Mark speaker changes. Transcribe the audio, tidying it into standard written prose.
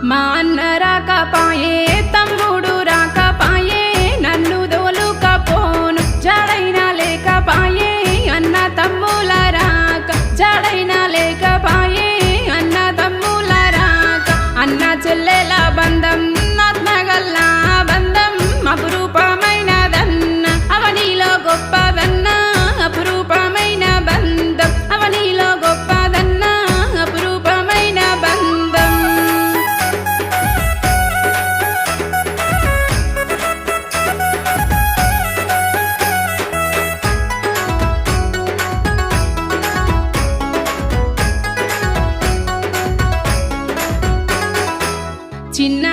Speaker 1: మా అన్న రాకపాయే తమ్ముడు రాకపాయే నన్ను దోలుకపోను జడైనా లేకపాయే అన్న తమ్ముల రాక జడైనా లేకపాయే అన్న తమ్ముల రాక అన్న చెల్లెల బంధం ఆత్మగల్లా బంధం అపురూపమైనదన్న అవనిలో గొప్పదన్న అపురూపమైన బంధం అవనిలో గొప్పదన్న అపురూపమైన బంధం. చిన్న